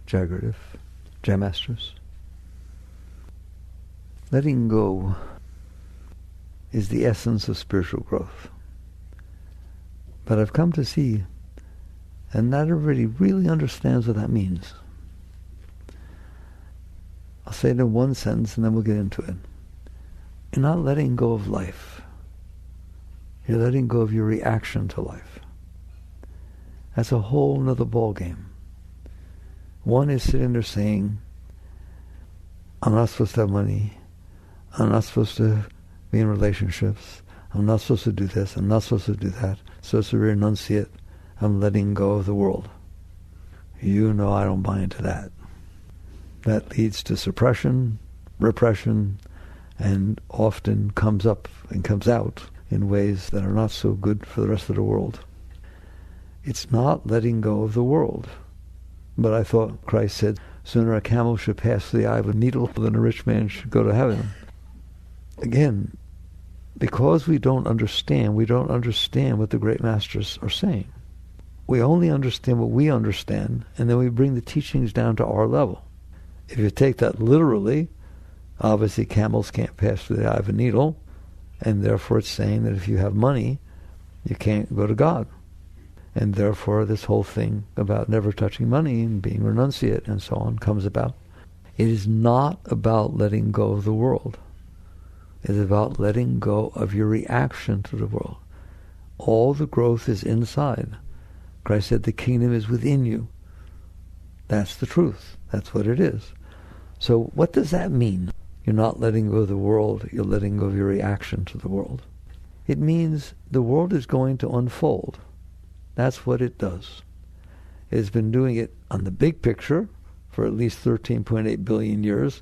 Jagarative, Jam Masters. Letting go is the essence of spiritual growth. But I've come to see that not everybody really understands what that means. I'll say it in one sentence and then we'll get into it. You're not letting go of life. You're letting go of your reaction to life. That's a whole nother ball game. One is sitting there saying, I'm not supposed to have money. I'm not supposed to be in relationships. I'm not supposed to do this. I'm not supposed to do that. Supposed to renunciate. I'm letting go of the world. You know I don't buy into that. That leads to suppression, repression, and often comes up and comes out in ways that are not so good for the rest of the world. It's not letting go of the world. But I thought Christ said, sooner a camel should pass through the eye of a needle than a rich man should go to heaven. Again, because we don't understand what the great masters are saying. We only understand what we understand, and then we bring the teachings down to our level. If you take that literally, obviously camels can't pass through the eye of a needle, and therefore it's saying that if you have money, you can't go to God. And therefore this whole thing about never touching money and being renunciate and so on comes about. It is not about letting go of the world. It is about letting go of your reaction to the world. All the growth is inside. Christ said the kingdom is within you. That's the truth. That's what it is. So what does that mean? You're not letting go of the world, you're letting go of your reaction to the world. It means the world is going to unfold. That's what it does. It's been doing it on the big picture for at least 13.8 billion years.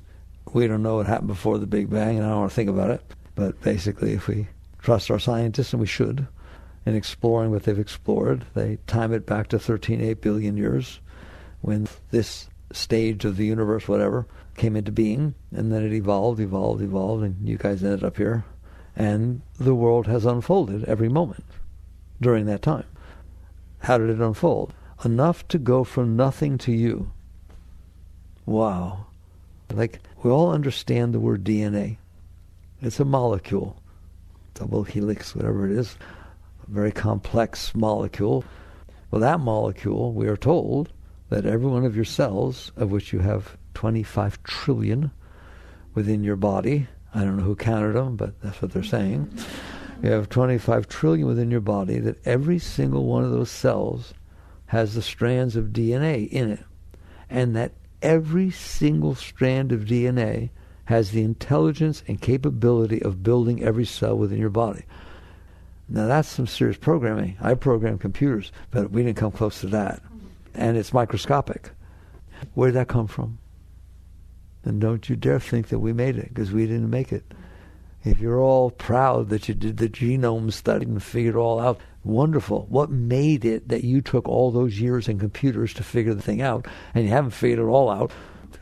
We don't know what happened before the Big Bang, and I don't want to think about it. But basically, if we trust our scientists, and we should, in exploring what they've explored, they time it back to 13.8 billion years when this stage of the universe, whatever, came into being, and then it evolved, and you guys ended up here. And the world has unfolded every moment during that time. How did it unfold? Enough to go from nothing to you. Wow. Like, we all understand the word DNA. It's a molecule, double helix, whatever it is, a very complex molecule. Well, that molecule, we are told that every one of your cells, of which you have 25 trillion within your body, I don't know who counted them, but that's what they're saying. You have 25 trillion within your body, that every single one of those cells has the strands of DNA in it. And that every single strand of DNA has the intelligence and capability of building every cell within your body. Now that's some serious programming. I program computers, but we didn't come close to that. And it's microscopic. Where did that come from? And don't you dare think that we made it, because we didn't make it. If you're all proud that you did the genome study and figured it all out, wonderful. What made it that you took all those years in computers to figure the thing out, and you haven't figured it all out?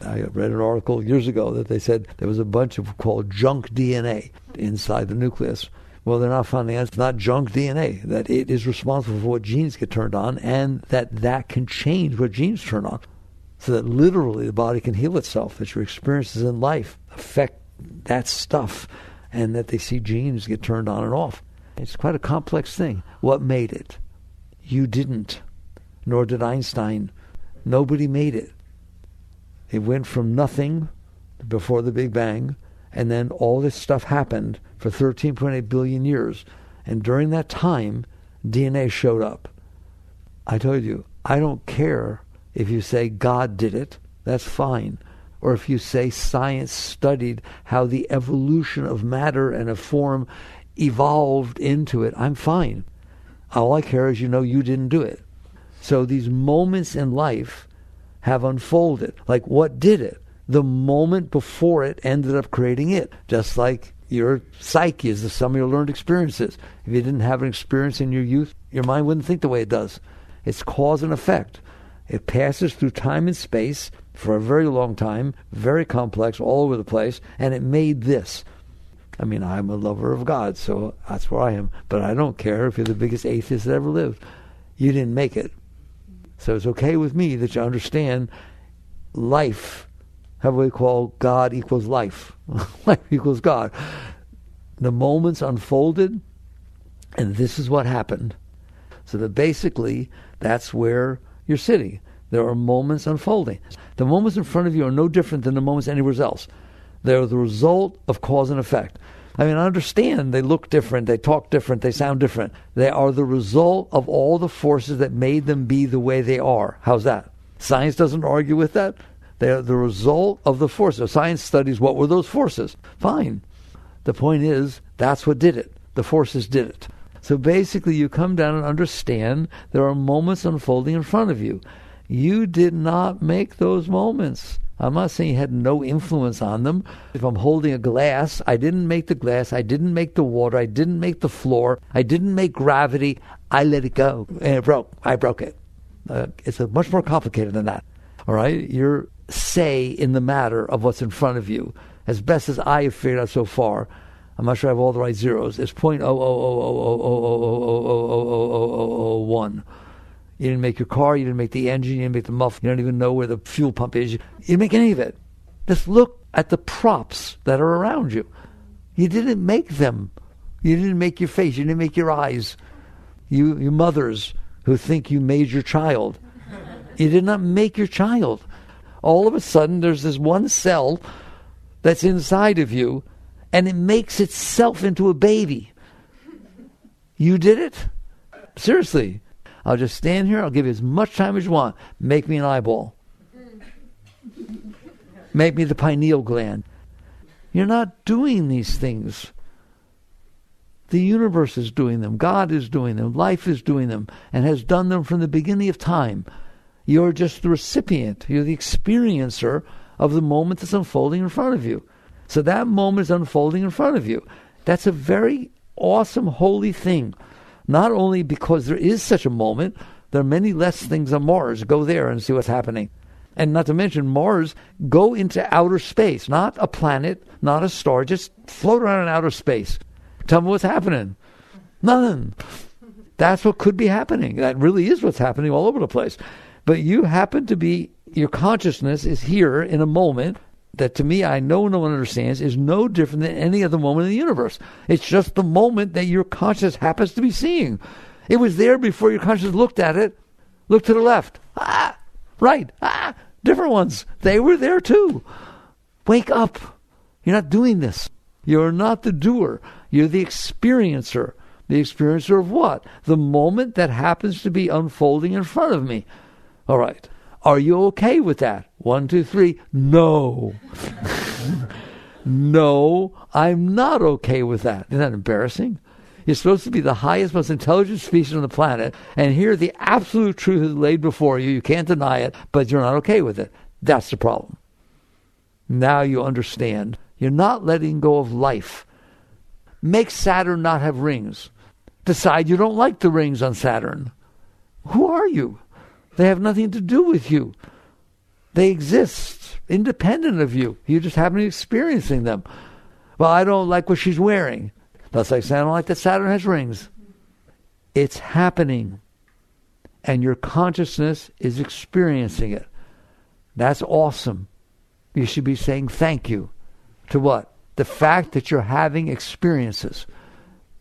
I read an article years ago that they said there was a bunch of called junk DNA inside the nucleus. Well, they're not finding out it's not junk DNA, that it is responsible for what genes get turned on, and that can change what genes turn on. So that literally the body can heal itself, that your experiences in life affect that stuff, and that they see genes get turned on and off. It's quite a complex thing. What made it? You didn't, nor did Einstein. Nobody made it. It went from nothing before the Big Bang, and then all this stuff happened for 13.8 billion years. And during that time, DNA showed up. I told you, I don't care if you say God did it. That's fine. Or if you say science studied how the evolution of matter and of form evolved into it, I'm fine. All I care is you didn't do it. So these moments in life have unfolded. Like, what did it? The moment before it ended up creating it. Just like your psyche is the sum of your learned experiences. If you didn't have an experience in your youth, your mind wouldn't think the way it does. It's cause and effect. It passes through time and space for a very long time, very complex, all over the place, and it made this. I mean, I'm a lover of God, so that's where I am. But I don't care if you're the biggest atheist that ever lived. You didn't make it. So it's okay with me that you understand life, how we call God equals life. Life equals God. The moments unfolded, and this is what happened. So that basically, that's where you're sitting. There are moments unfolding. The moments in front of you are no different than the moments anywhere else. They're the result of cause and effect. I mean, I understand they look different, they talk different, they sound different. They are the result of all the forces that made them be the way they are. How's that? Science doesn't argue with that. They're the result of the forces. Science studies what were those forces. Fine. The point is, that's what did it. The forces did it. So basically, you come down and understand there are moments unfolding in front of you. You did not make those moments. I'm not saying you had no influence on them. If I'm holding a glass, I didn't make the glass, I didn't make the water, I didn't make the floor, I didn't make gravity, I let it go, and it broke. I broke it. It's much more complicated than that. All right? Your say in the matter of what's in front of you, as best as I have figured out so far, I'm not sure I have all the right zeros, is 0.00000000001. You didn't make your car, you didn't make the engine, you didn't make the muffler, you don't even know where the fuel pump is. You didn't make any of it. Just look at the props that are around you. You didn't make them. You didn't make your face, you didn't make your eyes. You mothers who think you made your child. You did not make your child. All of a sudden, there's this one cell that's inside of you, and it makes itself into a baby. You did it? Seriously. I'll just stand here. I'll give you as much time as you want. Make me an eyeball. Make me the pineal gland. You're not doing these things. The universe is doing them. God is doing them. Life is doing them and has done them from the beginning of time. You're just the recipient. You're the experiencer of the moment that's unfolding in front of you. So that moment is unfolding in front of you. That's a very awesome, holy thing. Not only because there is such a moment, there are many less things on Mars. Go there and see what's happening. And not to mention Mars, go into outer space. Not a planet, not a star. Just float around in outer space. Tell me what's happening. Nothing. That's what could be happening. That really is what's happening all over the place. But you happen to be, your consciousness is here in a moment that to me, I know no one understands, is no different than any other moment in the universe. It's just the moment that your consciousness happens to be seeing. It was there before your consciousness looked at it. Look to the left. Right. Different ones. They were there too. Wake up. You're not doing this. You're not the doer. You're the experiencer. The experiencer of what? The moment that happens to be unfolding in front of me. All right. Are you okay with that? 1, 2, 3. No. No, I'm not okay with that. Isn't that embarrassing? You're supposed to be the highest, most intelligent species on the planet, and here the absolute truth is laid before you. You can't deny it, but you're not okay with it. That's the problem. Now you understand. You're not letting go of life. Make Saturn not have rings. Decide you don't like the rings on Saturn. Who are you? They have nothing to do with you. They exist independent of you. You just happen to be experiencing them. Well, I don't like what she's wearing. That's like saying I don't like that Saturn has rings. It's happening. And your consciousness is experiencing it. That's awesome. You should be saying thank you. To what? The fact that you're having experiences.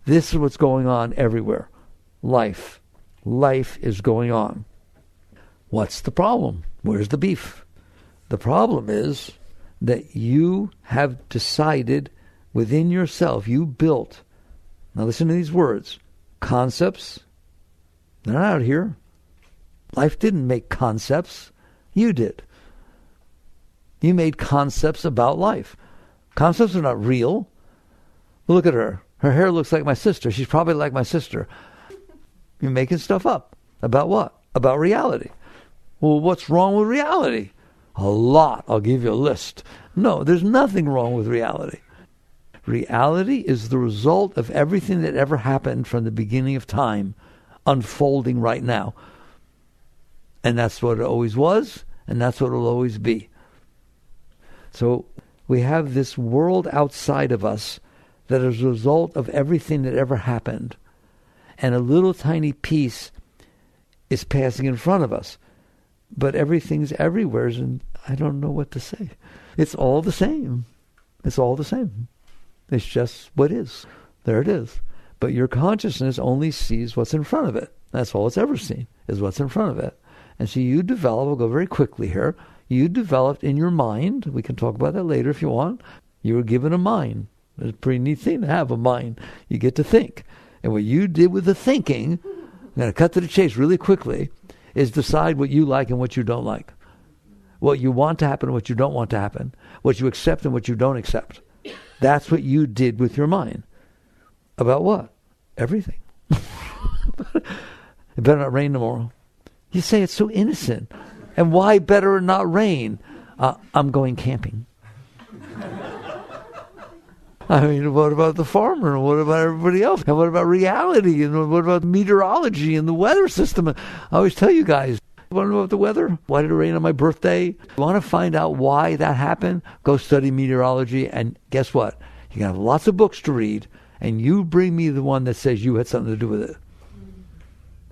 This is what's going on everywhere. Life. Life is going on. What's the problem? Where's the beef? The problem is that you have decided within yourself, you built, now listen to these words, concepts. They're not out here. Life didn't make concepts. You did. You made concepts about life. Concepts are not real. Look at her. Her hair looks like my sister. She's probably like my sister. You're making stuff up. About what? About reality. Well, what's wrong with reality? A lot. I'll give you a list. No, there's nothing wrong with reality. Reality is the result of everything that ever happened from the beginning of time unfolding right now. And that's what it always was, and that's what it will always be. So we have this world outside of us that is a result of everything that ever happened. And a little tiny piece is passing in front of us. but everything's everywhere, and I don't know what to say. It's all the same. It's all the same. It's just what is. There it is. But your consciousness only sees what's in front of it. That's all it's ever seen, is what's in front of it. And so you develop, we'll go very quickly here, you developed in your mind, we can talk about that later if you want, you were given a mind. It's a pretty neat thing to have a mind. You get to think. And what you did with the thinking, I'm going to cut to the chase really quickly, is decide what you like and what you don't like. What you want to happen and what you don't want to happen. What you accept and what you don't accept. That's what you did with your mind. About what? Everything. It better not rain tomorrow. You say it's so innocent. And why better not rain? I'm going camping. I mean, what about the farmer? And what about everybody else? And what about reality? And what about meteorology and the weather system? I always tell you guys, you want to know about the weather? Why did it rain on my birthday? You want to find out why that happened? Go study meteorology, and guess what? You can have lots of books to read, and you bring me the one that says you had something to do with it.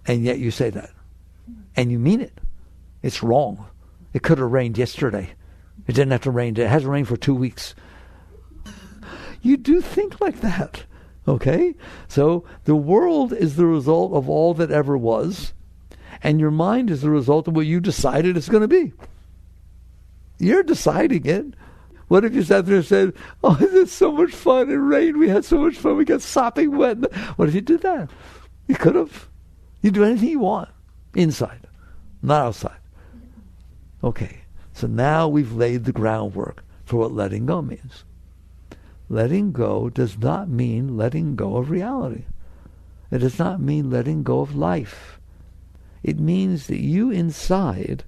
And yet you say that. And you mean it. It's wrong. It could have rained yesterday. It didn't have to rain. It hasn't rained for 2 weeks. You do think like that. Okay? So the world is the result of all that ever was. And your mind is the result of what you decided it's going to be. You're deciding it. What if you sat there and said, oh, this is so much fun, it rained, we had so much fun, we got sopping wet. What if you did that? You could have. You do anything you want. Inside. Not outside. Okay. So now we've laid the groundwork for what letting go means. Letting go does not mean letting go of reality. It does not mean letting go of life. It means that you inside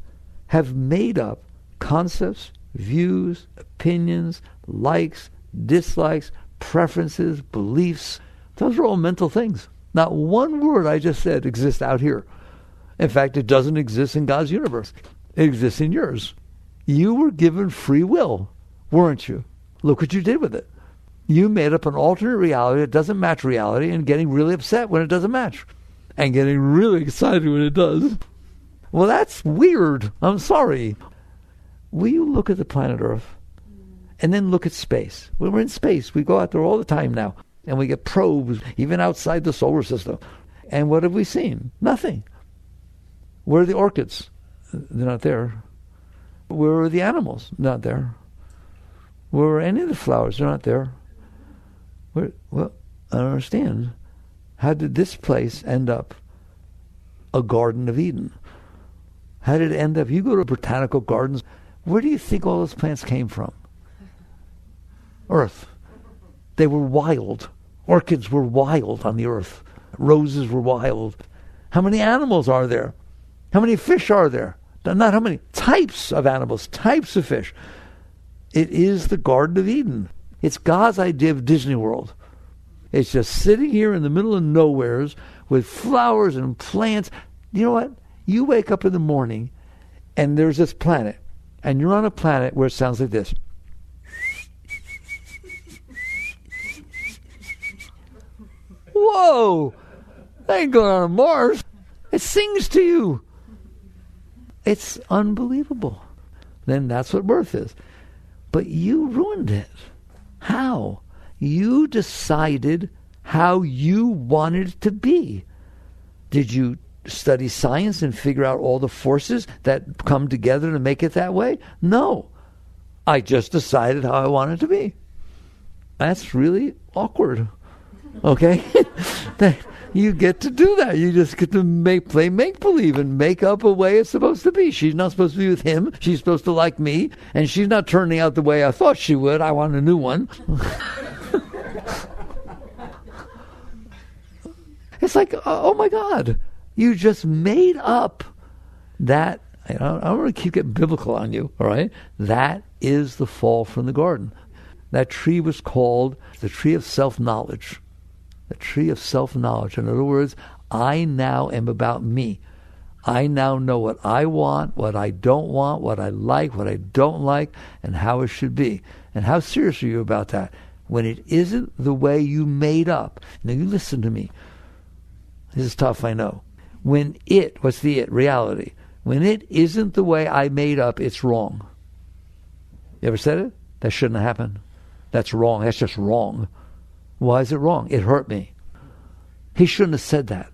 have made up concepts, views, opinions, likes, dislikes, preferences, beliefs. Those are all mental things. Not one word I just said exists out here. In fact, it doesn't exist in God's universe. It exists in yours. You were given free will, weren't you? Look what you did with it. You made up an alternate reality that doesn't match reality and getting really upset when it doesn't match. And getting really excited when it does. Well, that's weird. I'm sorry. Will you look at the planet Earth and then look at space? When we're in space, we go out there all the time now, and we get probes, even outside the solar system. And what have we seen? Nothing. Where are the orchids? They're not there. Where are the animals? Not there. Where are any of the flowers? They're not there. Well, I don't understand. How did this place end up a Garden of Eden? How did it end up? You go to botanical gardens, where do you think all those plants came from? Earth. They were wild. Orchids were wild on the earth. Roses were wild. How many animals are there? How many fish are there? Not how many. Types of animals, types of fish. It is the Garden of Eden. It's God's idea of Disney World. It's just sitting here in the middle of nowheres with flowers and plants. You know what? You wake up in the morning and there's this planet. And you're on a planet where it sounds like this. Whoa! That ain't going on Mars. It sings to you. It's unbelievable. Then that's what birth is. But you ruined it. How? You decided how you wanted it to be. Did you study science and figure out all the forces that come together to make it that way? No. I just decided how I wanted it to be. That's really awkward. Okay? You get to do that. You just get to play make-believe and make up a way it's supposed to be. She's not supposed to be with him. She's supposed to like me. And she's not turning out the way I thought she would. I want a new one. It's like, oh my God. You just made up that. I don't want to keep getting biblical on you, all right? That is the fall from the garden. That tree was called the tree of self-knowledge. The tree of self-knowledge. In other words, I now am about me. I now know what I want, what I don't want, what I like, what I don't like, and how it should be. And how serious are you about that? When it isn't the way you made up. Now you listen to me. This is tough, I know. When what's the it? Reality. When it isn't the way I made up, it's wrong. You ever said it? That shouldn't have happened. That's wrong. That's just wrong. Why is it wrong? It hurt me. He shouldn't have said that.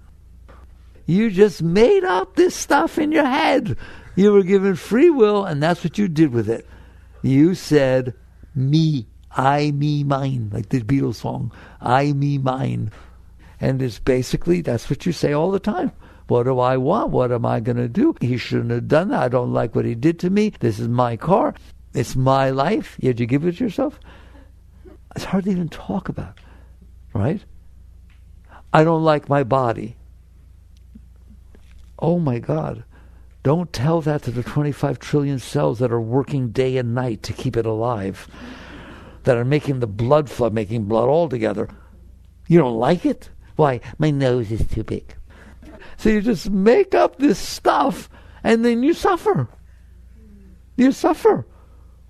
You just made up this stuff in your head. You were given free will, and that's what you did with it. You said, me, I, me, mine, like the Beatles song, I, me, mine. And it's basically, that's what you say all the time. What do I want? What am I going to do? He shouldn't have done that. I don't like what he did to me. This is my car. It's my life. Did you give it to yourself? It's hard to even talk about, right? I don't like my body. Oh my God. Don't tell that to the 25 trillion cells that are working day and night to keep it alive, that are making the blood flow, making blood all together. You don't like it? Why? My nose is too big. So you just make up this stuff and then you suffer. You suffer.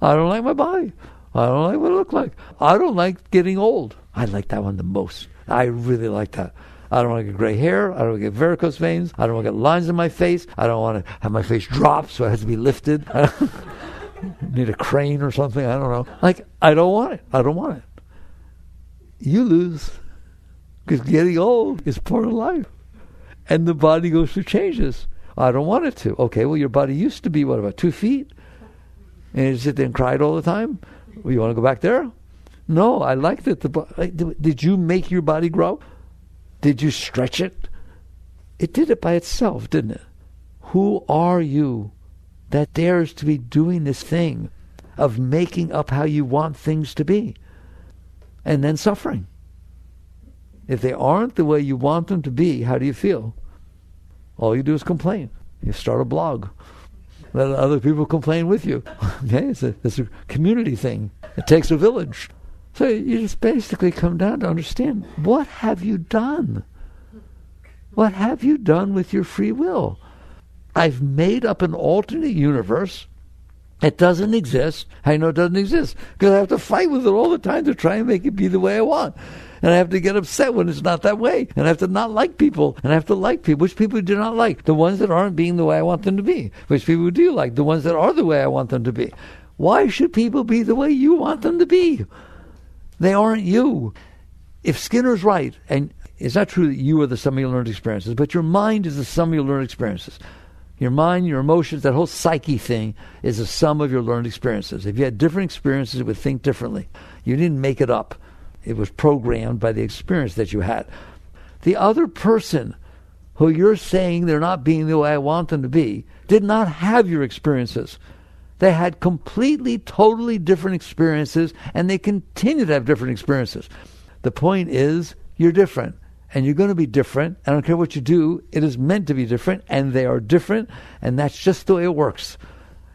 I don't like my body. I don't like what I look like. I don't like getting old. I like that one the most. I really like that. I don't want to get gray hair. I don't want to get varicose veins. I don't want to get lines in my face. I don't want to have my face drop so it has to be lifted. Need a crane or something. I don't know. Like, I don't want it. I don't want it. You lose. Because getting old is part of life. And the body goes through changes. I don't want it to. Okay, well, your body used to be, what, about 2 feet? And you sit there and cried all the time? Well, you want to go back there? No, I like that. Did you make your body grow? Did you stretch it? It did it by itself, didn't it? Who are you that dares to be doing this thing of making up how you want things to be and then suffering? If they aren't the way you want them to be, how do you feel? All you do is complain. You start a blog. Let other people complain with you. Okay, it's a community thing. It takes a village. So you just basically come down to understand, what have you done? What have you done with your free will? I've made up an alternate universe. It doesn't exist. I know it doesn't exist because I have to fight with it all the time to try and make it be the way I want. And I have to get upset when it's not that way. And I have to not like people. And I have to like people. Which people do not like? The ones that aren't being the way I want them to be. Which people do you like? The ones that are the way I want them to be. Why should people be the way you want them to be? They aren't you. If Skinner's right, and it's not true that you are the sum of your learned experiences, but your mind is the sum of your learned experiences. Your mind, your emotions, that whole psyche thing is the sum of your learned experiences. If you had different experiences, it would think differently. You didn't make it up. It was programmed by the experience that you had. The other person who you're saying they're not being the way I want them to be did not have your experiences. They had completely, totally different experiences, and they continue to have different experiences. The point is, you're different, and you're going to be different. I don't care what you do. It is meant to be different, and they are different, and that's just the way it works.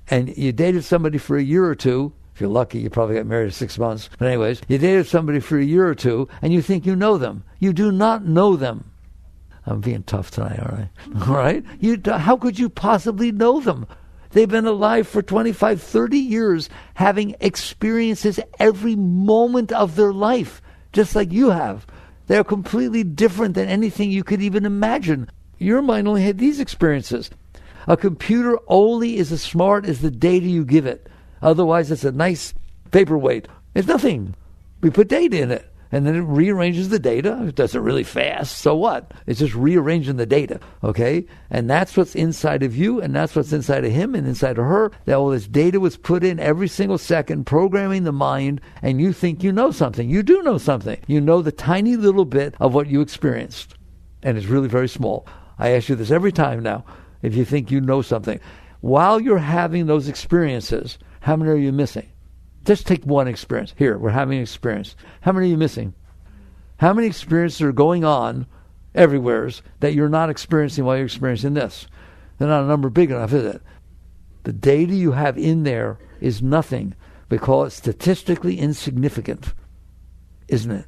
And you dated somebody for a year or two. If you're lucky, you probably got married 6 months. But anyways, you dated somebody for a year or two, and you think you know them. You do not know them. I'm being tough tonight, all right? How could you possibly know them? They've been alive for 25, 30 years, having experiences every moment of their life, just like you have. They're completely different than anything you could even imagine. Your mind only had these experiences. A computer only is as smart as the data you give it. Otherwise, it's a nice paperweight. It's nothing. We put data in it, and then it rearranges the data. It does it really fast. So what? It's just rearranging the data, okay? And that's what's inside of you, and that's what's inside of him and inside of her. That all this data was put in every single second, programming the mind, and you think you know something. You do know something. You know the tiny little bit of what you experienced, and it's really very small. I ask you this every time now, if you think you know something. While you're having those experiences, how many are you missing? Just take one experience. Here, we're having an experience. How many are you missing? How many experiences are going on everywhere that you're not experiencing while you're experiencing this? They're not a number big enough, is it? The data you have in there is nothing. We call it statistically insignificant, isn't it?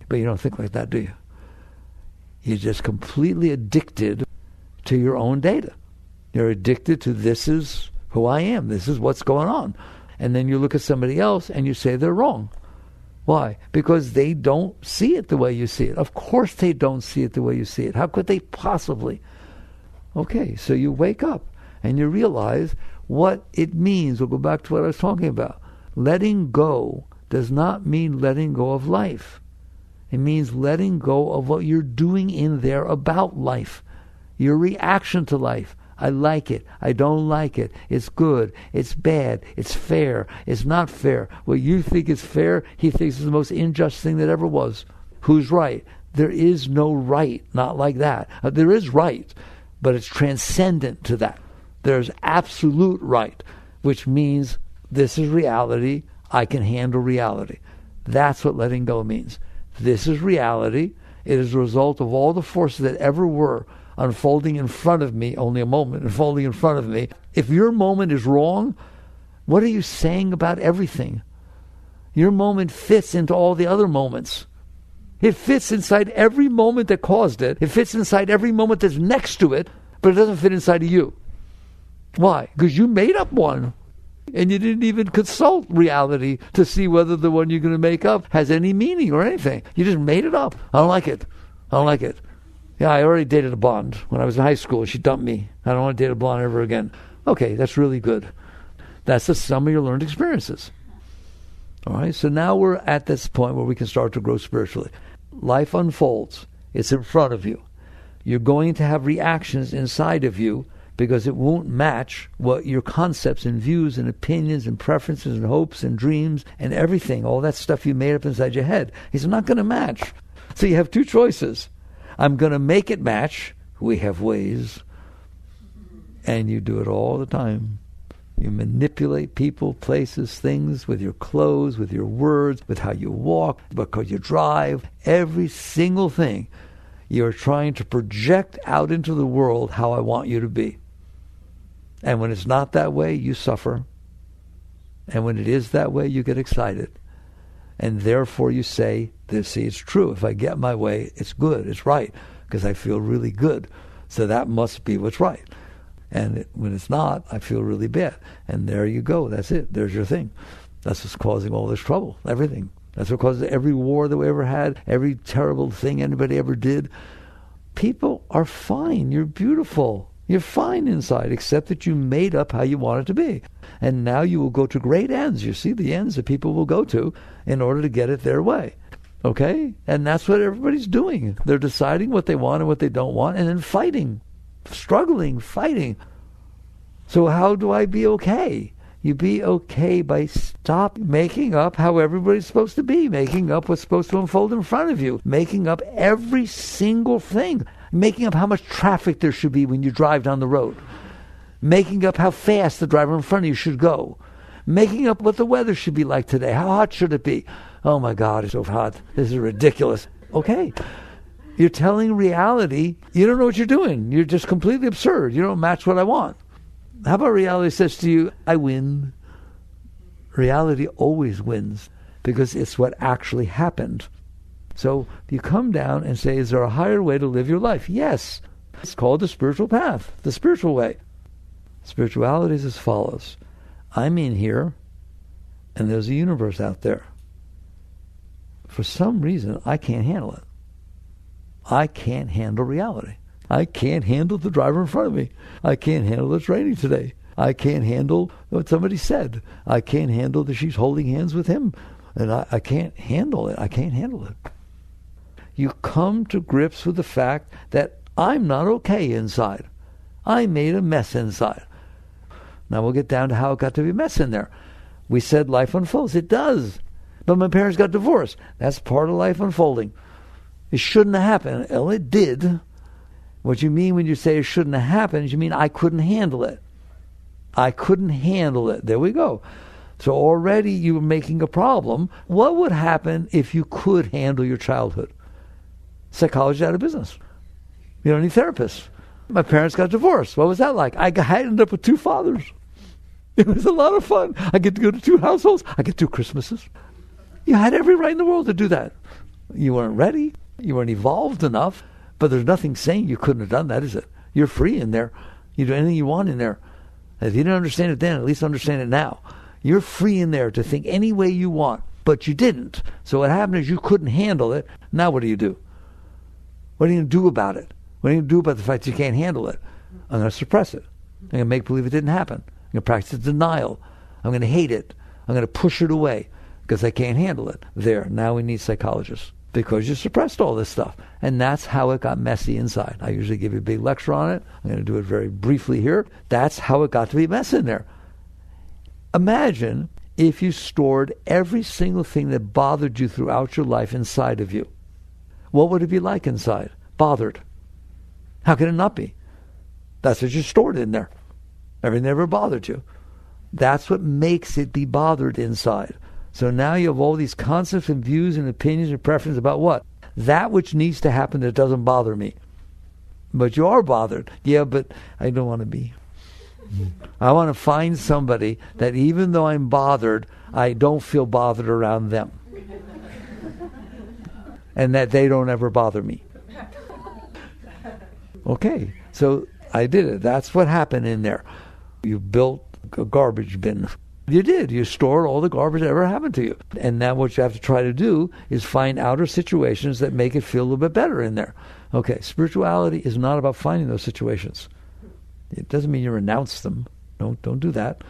But you don't think like that, do you? You're just completely addicted to your own data. You're addicted to this is who I am. This is what's going on. And then you look at somebody else and you say they're wrong. Why? Because they don't see it the way you see it. Of course they don't see it the way you see it. How could they possibly? Okay, so you wake up and you realize what it means. We'll go back to what I was talking about. Letting go does not mean letting go of life. It means letting go of what you're doing in there about life. Your reaction to life. I like it. I don't like it. It's good. It's bad. It's fair. It's not fair. What you think is fair, he thinks is the most unjust thing that ever was. Who's right? There is no right. Not like that. There is right, but it's transcendent to that. There's absolute right, which means this is reality. I can handle reality. That's what letting go means. This is reality. It is a result of all the forces that ever were unfolding in front of me, only a moment, unfolding in front of me. If your moment is wrong, what are you saying about everything? Your moment fits into all the other moments. It fits inside every moment that caused it. It fits inside every moment that's next to it, but it doesn't fit inside of you. Why? Because you made up one. And you didn't even consult reality to see whether the one you're going to make up has any meaning or anything. You just made it up. I don't like it. I don't like it. Yeah, I already dated a blonde when I was in high school. She dumped me. I don't want to date a blonde ever again. Okay, that's really good. That's the sum of your learned experiences. All right, so now we're at this point where we can start to grow spiritually. Life unfolds. It's in front of you. You're going to have reactions inside of you because it won't match what your concepts and views and opinions and preferences and hopes and dreams and everything, all that stuff you made up inside your head, is not going to match. So you have two choices. I'm going to make it match. We have ways. And you do it all the time. You manipulate people, places, things with your clothes, with your words, with how you walk, because you drive. Every single thing you're trying to project out into the world how I want you to be. And when it's not that way, you suffer. And when it is that way, you get excited. And therefore you say, see, it's true. If I get my way, it's good, it's right, because I feel really good. So that must be what's right. And when it's not, I feel really bad. And there you go. That's it. There's your thing. That's what's causing all this trouble, everything. That's what causes every war that we ever had, every terrible thing anybody ever did. People are fine. You're beautiful. You're fine inside, except that you made up how you want it to be. And now you will go to great ends. You see the ends that people will go to in order to get it their way. Okay? And that's what everybody's doing. They're deciding what they want and what they don't want, and then fighting, struggling, fighting. So how do I be okay? You be okay by stop making up how everybody's supposed to be, making up what's supposed to unfold in front of you, making up every single thing, making up how much traffic there should be when you drive down the road, making up how fast the driver in front of you should go, making up what the weather should be like today. How hot should it be? Oh my God, it's so hot. This is ridiculous. Okay. You're telling reality, you don't know what you're doing. You're just completely absurd. You don't match what I want. How about reality says to you, I win? Reality always wins because it's what actually happened. So you come down and say, is there a higher way to live your life? Yes. It's called the spiritual path, the spiritual way. Spirituality is as follows. I'm in here, and there's a universe out there. For some reason, I can't handle it. I can't handle reality. I can't handle the driver in front of me. I can't handle it's raining today. I can't handle what somebody said. I can't handle that she's holding hands with him. And I can't handle it. I can't handle it. You come to grips with the fact that I'm not okay inside. I made a mess inside. Now we'll get down to how it got to be a mess in there. We said life unfolds. It does. But my parents got divorced. That's part of life unfolding. It shouldn't have happened. Well, it did. What you mean when you say it shouldn't have happened is you mean I couldn't handle it. I couldn't handle it. There we go. So already you were making a problem. What would happen if you could handle your childhood? Psychology out of business. You don't need therapists. My parents got divorced. What was that like? I ended up with 2 fathers. It was a lot of fun. I get to go to 2 households. I get 2 Christmases. You had every right in the world to do that. You weren't ready. You weren't evolved enough. But there's nothing saying you couldn't have done that, is it? You're free in there. You do anything you want in there. If you didn't understand it then, at least understand it now. You're free in there to think any way you want, but you didn't. So what happened is you couldn't handle it. Now what do you do? What are you going to do about it? What are you going to do about the fact that you can't handle it? I'm going to suppress it. I'm going to make believe it didn't happen. I'm going to practice denial. I'm going to hate it. I'm going to push it away because I can't handle it. There, now we need psychologists because you suppressed all this stuff. And that's how it got messy inside. I usually give you a big lecture on it. I'm going to do it very briefly here. That's how it got to be a mess in there. Imagine if you stored every single thing that bothered you throughout your life inside of you. What would it be like inside? Bothered. How can it not be? That's what you stored in there. Everything that ever bothered you. That's what makes it be bothered inside. So now you have all these concepts and views and opinions and preferences about what? That which needs to happen that doesn't bother me. But you are bothered. Yeah, but I don't want to be. I want to find somebody that even though I'm bothered, I don't feel bothered around them. And that they don't ever bother me. Okay, so I did it. That's what happened in there. You built a garbage bin. You did. You stored all the garbage that ever happened to you. And now what you have to try to do is find outer situations that make it feel a little bit better in there. Okay, spirituality is not about finding those situations. It doesn't mean you renounce them. Don't do that.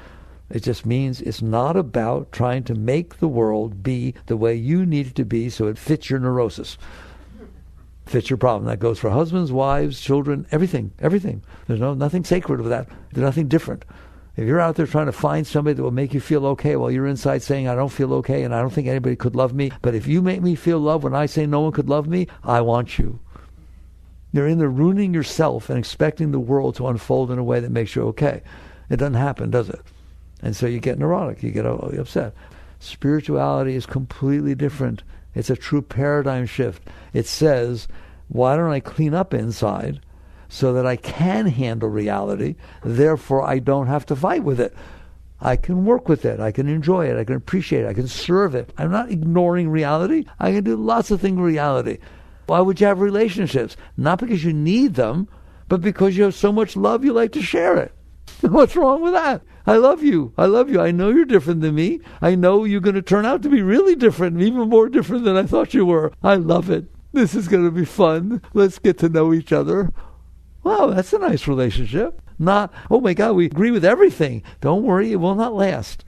It just means it's not about trying to make the world be the way you need it to be so it fits your neurosis, fits your problem. That goes for husbands, wives, children, everything. There's nothing sacred with that. There's nothing different. If you're out there trying to find somebody that will make you feel okay while you're inside saying, I don't feel okay and I don't think anybody could love me, but if you make me feel love when I say no one could love me, I want you. You're in there ruining yourself and expecting the world to unfold in a way that makes you okay. It doesn't happen, does it? And so you get neurotic, you get upset. Spirituality is completely different. It's a true paradigm shift. It says, why don't I clean up inside so that I can handle reality, therefore I don't have to fight with it. I can work with it, I can enjoy it, I can appreciate it, I can serve it. I'm not ignoring reality. I can do lots of things with reality. Why would you have relationships? Not because you need them, but because you have so much love you like to share it. What's wrong with that? I love you. I love you. I know you're different than me. I know you're going to turn out to be really different, even more different than I thought you were. I love it. This is going to be fun. Let's get to know each other. Wow, that's a nice relationship. Not, oh my God, we agree with everything. Don't worry, it will not last.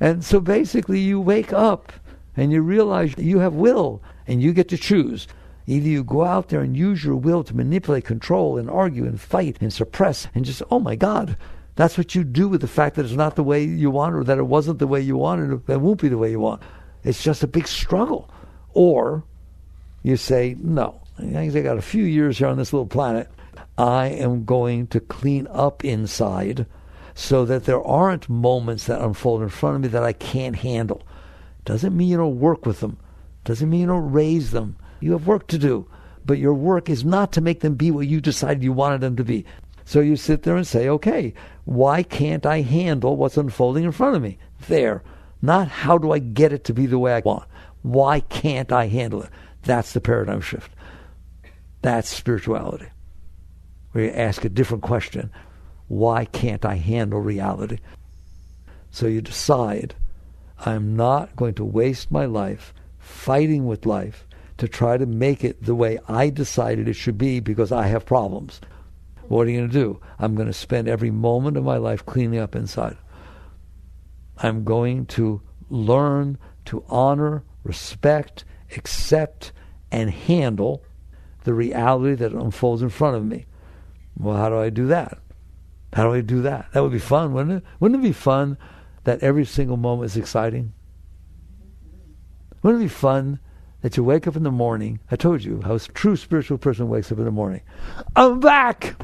And so basically you wake up and you realize you have will and you get to choose. Either you go out there and use your will to manipulate, control, and argue, and fight, and suppress, and just, oh my God, that's what you do with the fact that it's not the way you want, or that it wasn't the way you wanted, or that it won't be the way you want. It's just a big struggle. Or you say, no, I got a few years here on this little planet. I am going to clean up inside so that there aren't moments that unfold in front of me that I can't handle. Doesn't mean you don't work with them. Doesn't mean you don't raise them. You have work to do, but your work is not to make them be what you decided you wanted them to be. So you sit there and say, okay, why can't I handle what's unfolding in front of me? There. Not how do I get it to be the way I want. Why can't I handle it? That's the paradigm shift. That's spirituality. Where you ask a different question. Why can't I handle reality? So you decide, I'm not going to waste my life fighting with life to try to make it the way I decided it should be because I have problems. What are you going to do? I'm going to spend every moment of my life cleaning up inside. I'm going to learn to honor, respect, accept, and handle the reality that unfolds in front of me. Well, how do I do that? How do I do that? That would be fun, wouldn't it? Wouldn't it be fun that every single moment is exciting? Wouldn't it be fun that you wake up in the morning? I told you how a true spiritual person wakes up in the morning. I'm back!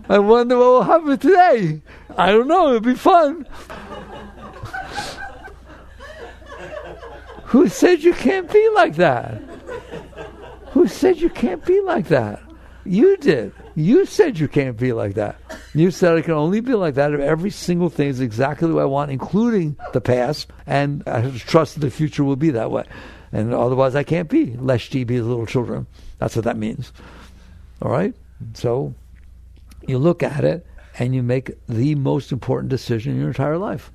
I wonder what will happen today. I don't know, it'll be fun. Who said you can't be like that? Who said you can't be like that? You did. You said you can't be like that. You said I can only be like that if every single thing is exactly the way I want, including the past, and I have to trust that the future will be that way. And otherwise I can't be. Lest ye be as little children. That's what that means. All right? So you look at it and you make the most important decision in your entire life.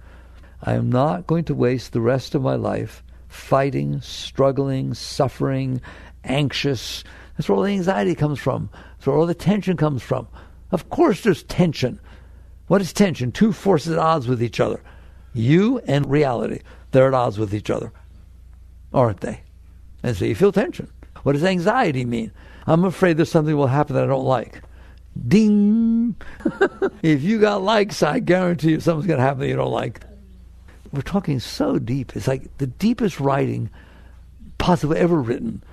I am not going to waste the rest of my life fighting, struggling, suffering, anxious, That's where all the anxiety comes from. That's where all the tension comes from. Of course there's tension. What is tension? Two forces at odds with each other. You and reality. They're at odds with each other, aren't they? And so you feel tension. What does anxiety mean? I'm afraid there's something will happen that I don't like. Ding! If you got likes, I guarantee you something's going to happen that you don't like. We're talking so deep. It's like the deepest writing possibly ever written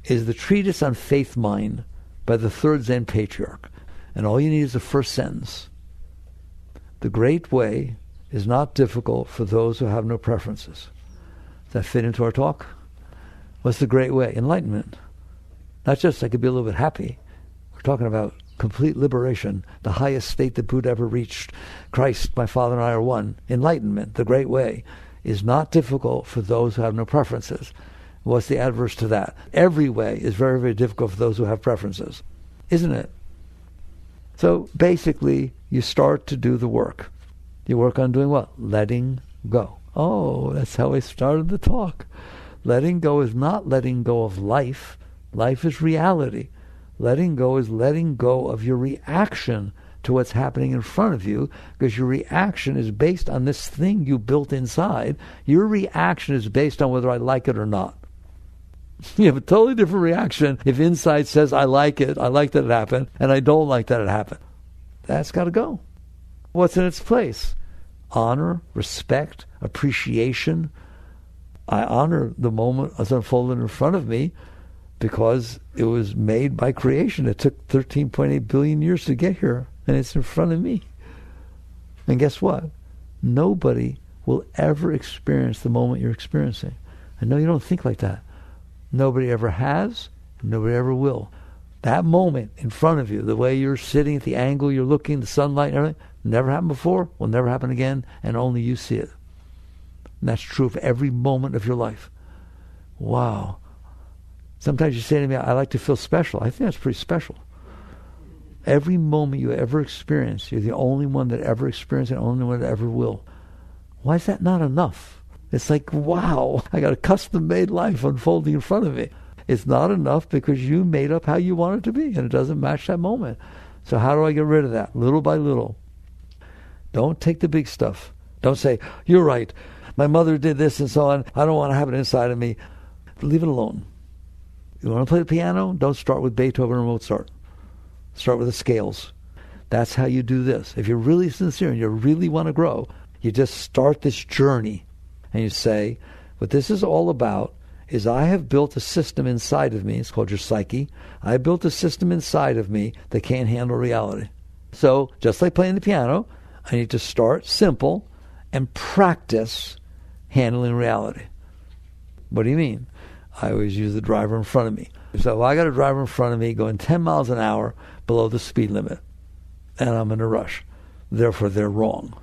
is the treatise on faith mind by the third Zen patriarch. And all you need is the first sentence. The great way is not difficult for those who have no preferences. Does that fit into our talk? What's the great way? Enlightenment. Not just I could be a little bit happy. We're talking about complete liberation, the highest state that Buddha ever reached. Christ, my Father, and I are one. Enlightenment, the great way, is not difficult for those who have no preferences. What's the adverse to that? Every way is very, very difficult for those who have preferences. Isn't it? So basically, you start to do the work. You work on doing what? Letting go. Oh, that's how I started the talk. Letting go is not letting go of life. Life is reality. Letting go is letting go of your reaction to what's happening in front of you, because your reaction is based on this thing you built inside. Your reaction is based on whether I like it or not. You have a totally different reaction if inside says, I like it, I like that it happened, and I don't like that it happened. That's got to go. What's in its place? Honor, respect, appreciation. I honor the moment as unfolded in front of me because it was made by creation. It took 13.8 billion years to get here, and it's in front of me. And guess what? Nobody will ever experience the moment you're experiencing. I know you don't think like that. Nobody ever has, nobody ever will. That moment in front of you, the way you're sitting, at the angle you're looking, the sunlight and everything, never happened before, will never happen again, and only you see it. And that's true of every moment of your life. Wow. Sometimes you say to me, I like to feel special. I think that's pretty special. Every moment you ever experience, you're the only one that ever experienced it, the only one that ever will. Why is that not enough? It's like, wow, I got a custom-made life unfolding in front of me. It's not enough because you made up how you want it to be, and it doesn't match that moment. So how do I get rid of that? Little by little. Don't take the big stuff. Don't say, you're right, my mother did this and so on. I don't want to have it inside of me. Leave it alone. You want to play the piano? Don't start with Beethoven or Mozart. Start with the scales. That's how you do this. If you're really sincere and you really want to grow, you just start this journey. And you say, what this is all about is I have built a system inside of me. It's called your psyche. I built a system inside of me that can't handle reality. So just like playing the piano, I need to start simple and practice handling reality. What do you mean? I always use the driver in front of me. So if I got a driver in front of me going 10 miles an hour below the speed limit, and I'm in a rush, therefore they're wrong.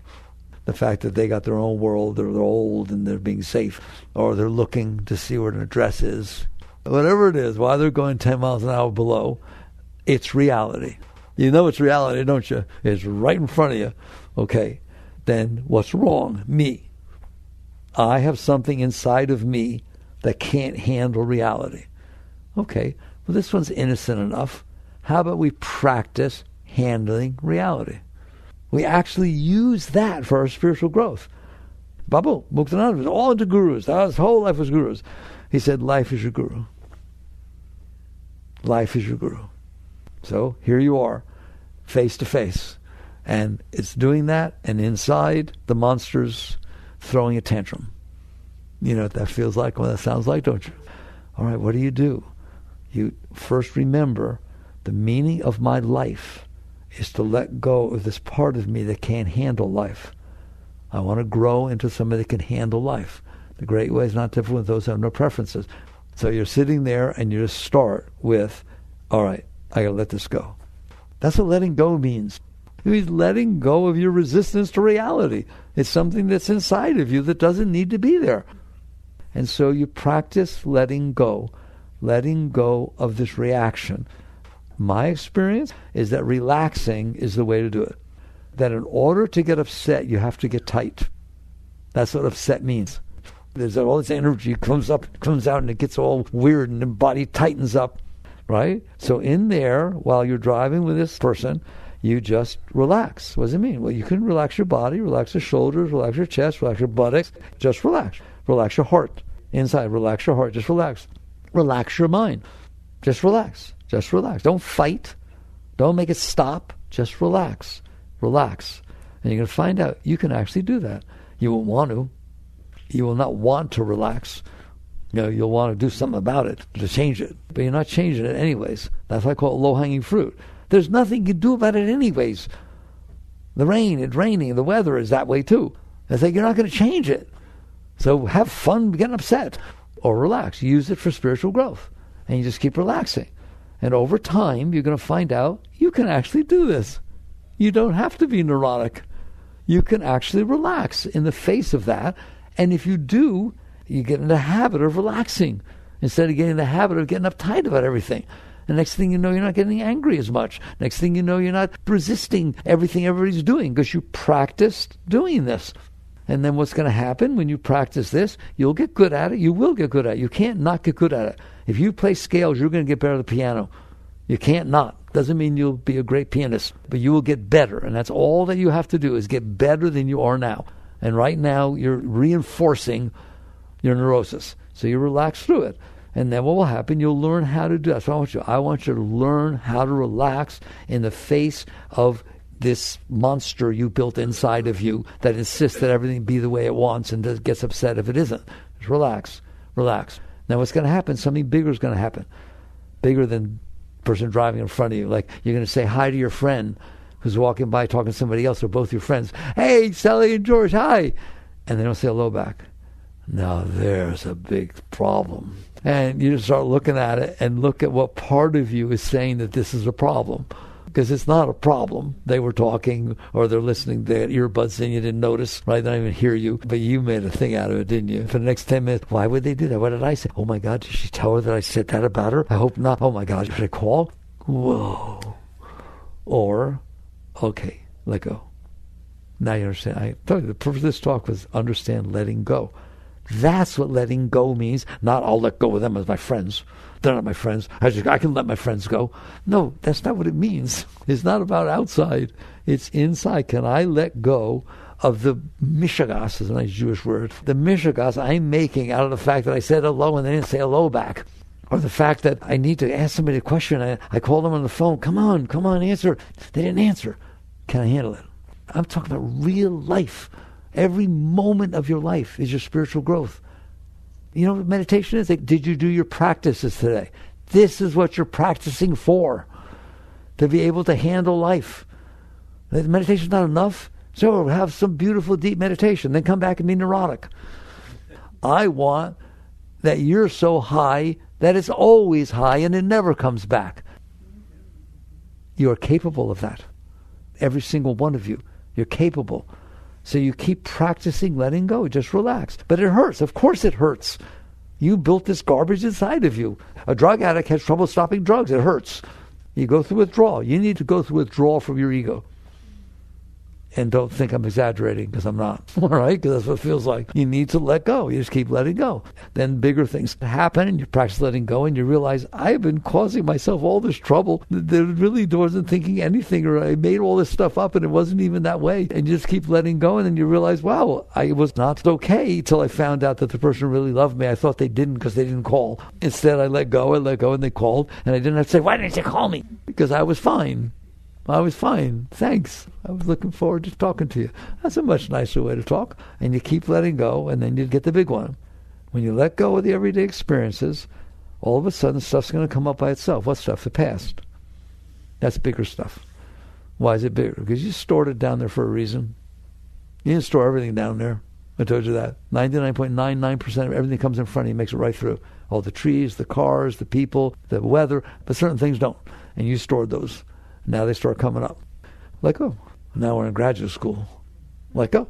The fact that they got their own world, they're old and they're being safe, or they're looking to see where an address is. Whatever it is, while they're going 10 miles an hour below, it's reality. You know it's reality, don't you? It's right in front of you. Okay, then what's wrong? Me. I have something inside of me that can't handle reality. Okay, well this one's innocent enough. How about we practice handling reality? We actually use that for our spiritual growth. Babu Muktananda was all into gurus. His whole life was gurus. He said, life is your guru. Life is your guru. So here you are, face to face. And it's doing that, and inside, the monster's throwing a tantrum. You know what that feels like, what that sounds like, don't you? All right, what do? You first remember the meaning of my life is to let go of this part of me that can't handle life. I want to grow into somebody that can handle life. The great way is not different with those who have no preferences. So you're sitting there and you just start with, all right, I got to let this go. That's what letting go means. It means letting go of your resistance to reality. It's something that's inside of you that doesn't need to be there. And so you practice letting go of this reaction. My experience is that relaxing is the way to do it. That in order to get upset, you have to get tight. That's what upset means. There's all this energy comes out, and it gets all weird, and the body tightens up. right? So in there, while you're driving with this person, you just relax. What does it mean? Well, you can relax your body, relax your shoulders, relax your chest, relax your buttocks. Just relax. Relax your heart. Inside, relax your heart. Just relax. Relax your mind. Just relax. Just relax. Don't fight. Don't make it stop. Just relax. Relax. And you're going to find out you can actually do that. You won't want to. You will not want to relax. You'll want to do something about it, to change it. But you're not changing it anyways. That's why I call it low-hanging fruit. There's nothing you can do about it anyways. The rain, it's raining, the weather is that way too. It's like you're not going to change it. So have fun getting upset or relax. Use it for spiritual growth. And you just keep relaxing. And over time, you're going to find out you can actually do this. You don't have to be neurotic. You can actually relax in the face of that. And if you do, you get in the habit of relaxing instead of getting in the habit of getting uptight about everything. And next thing you know, you're not getting angry as much. Next thing you know, you're not resisting everything everybody's doing because you practiced doing this. And then what's going to happen when you practice this, you'll get good at it. You will get good at it. You can't not get good at it. If you play scales, you're going to get better at the piano. You can't not. Doesn't mean you'll be a great pianist, but you will get better. And that's all that you have to do is get better than you are now. And right now, you're reinforcing your neurosis. So you relax through it. And then what will happen, you'll learn how to do that. So I want you to learn how to relax in the face of this monster you built inside of you that insists that everything be the way it wants and gets upset if it isn't. Just relax, relax. Now what's going to happen, something bigger is going to happen. Bigger than the person driving in front of you. Like you're going to say hi to your friend who's walking by talking to somebody else, or both your friends. Hey, Sally and George, hi. And they don't say hello back. Now there's a big problem. And you just start looking at it and look at what part of you is saying that this is a problem. Because it's not a problem. They were talking or they're listening, they had earbuds in, you didn't notice, right? They don't even hear you. But you made a thing out of it, didn't you? For the next 10 minutes, why would they do that? What did I say? Oh my God, did she tell her that I said that about her? I hope not. Oh my God, should I call? Whoa. Or, okay, let go. Now you understand. I told you the purpose of this talk was understand letting go. That's what letting go means. Not I'll let go of them as my friends. They're not my friends. I can let my friends go. No, that's not what it means. It's not about outside. It's inside. Can I let go of the mishagas, is a nice Jewish word, the mishagas I'm making out of the fact that I said hello and they didn't say hello back. Or the fact that I need to ask somebody a question. I called them on the phone. Come on, answer. They didn't answer. Can I handle it? I'm talking about real life. Every moment of your life is your spiritual growth. You know what meditation is? Like, did you do your practices today? This is what you're practicing for. To be able to handle life. Meditation's not enough. So have some beautiful deep meditation. Then come back and be neurotic. I want that you're so high that it's always high and it never comes back. You are capable of that. Every single one of you. You're capable. So you keep practicing letting go. Just relax. But it hurts. Of course it hurts. You built this garbage inside of you. A drug addict has trouble stopping drugs. It hurts. You go through withdrawal. You need to go through withdrawal from your ego. And don't think I'm exaggerating, because I'm not. All right? Because that's what it feels like. You need to let go. You just keep letting go. Then bigger things happen, and you practice letting go, and you realize, I've been causing myself all this trouble. There really wasn't thinking anything, or I made all this stuff up, and it wasn't even that way. And you just keep letting go, and then you realize, wow, I was not okay till I found out that the person really loved me. I thought they didn't because they didn't call. Instead, I let go, and they called, and I didn't have to say, why didn't you call me? Because I was fine. I was fine. Thanks. I was looking forward to talking to you. That's a much nicer way to talk. And you keep letting go, and then you get the big one. When you let go of the everyday experiences, all of a sudden stuff's going to come up by itself. What stuff? The past. That's bigger stuff. Why is it bigger? Because you stored it down there for a reason. You didn't store everything down there. I told you that. 99.99% of everything comes in front of you, makes it right through. All the trees, the cars, the people, the weather, but certain things don't. And you stored those. Now they start coming up. Let go. Now we're in graduate school. Let go.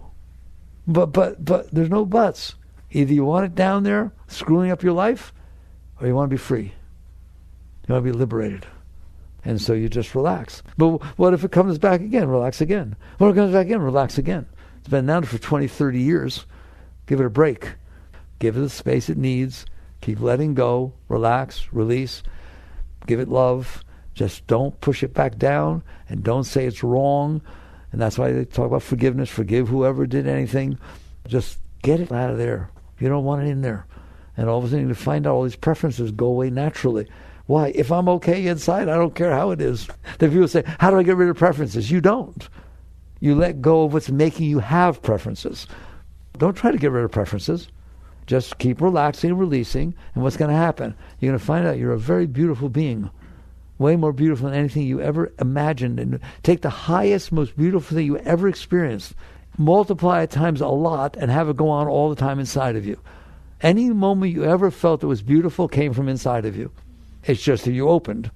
But there's no buts. Either you want it down there, screwing up your life, or you want to be free. You want to be liberated. And so you just relax. But what if it comes back again? Relax again. What if it comes back again? Relax again. It's been down for 20, 30 years. Give it a break. Give it the space it needs. Keep letting go. Relax. Release. give it love. Just don't push it back down, and don't say it's wrong. And that's why they talk about forgiveness. Forgive whoever did anything. Just get it out of there. You don't want it in there. And all of a sudden you find out all these preferences go away naturally. Why? If I'm okay inside, I don't care how it is. The people say, how do I get rid of preferences? You don't. You let go of what's making you have preferences. Don't try to get rid of preferences. Just keep relaxing and releasing, and what's going to happen? You're going to find out you're a very beautiful being. Way more beautiful than anything you ever imagined. And take the highest, most beautiful thing you ever experienced, multiply it times a lot, and have it go on all the time inside of you. Any moment you ever felt that was beautiful came from inside of you. It's just that you opened.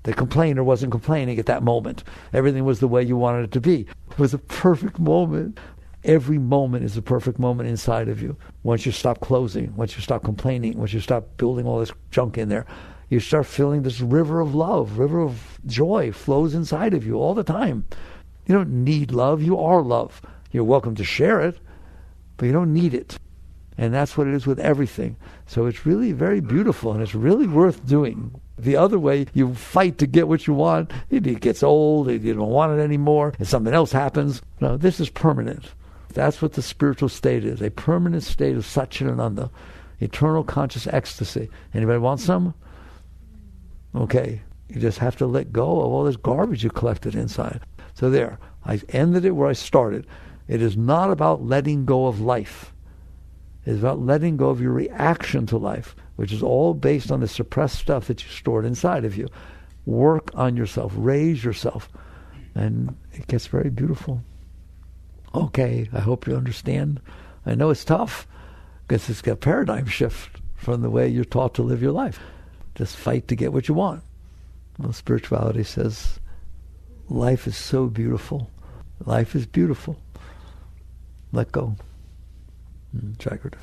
The complainer wasn't complaining at that moment. Everything was the way you wanted it to be. It was a perfect moment. Every moment is a perfect moment inside of you. Once you stop closing, once you stop complaining, once you stop building all this junk in there, you start feeling this river of love, river of joy flows inside of you all the time. You don't need love. You are love. You're welcome to share it, but you don't need it. And that's what it is with everything. So it's really very beautiful, and it's really worth doing. The other way, you fight to get what you want. It gets old. You don't want it anymore. And something else happens. No, this is permanent. That's what the spiritual state is, a permanent state of Satchidananda, eternal conscious ecstasy. Anybody want some? Okay. You just have to let go of all this garbage you collected inside. So there. I ended it where I started. It is not about letting go of life. It is about letting go of your reaction to life, which is all based on the suppressed stuff that you stored inside of you. Work on yourself. Raise yourself. And it gets very beautiful. Okay, I hope you understand. I know it's tough because it's got a paradigm shift from the way you're taught to live your life. Just fight to get what you want. Well, spirituality says life is so beautiful. Life is beautiful. Let go. Jagrata.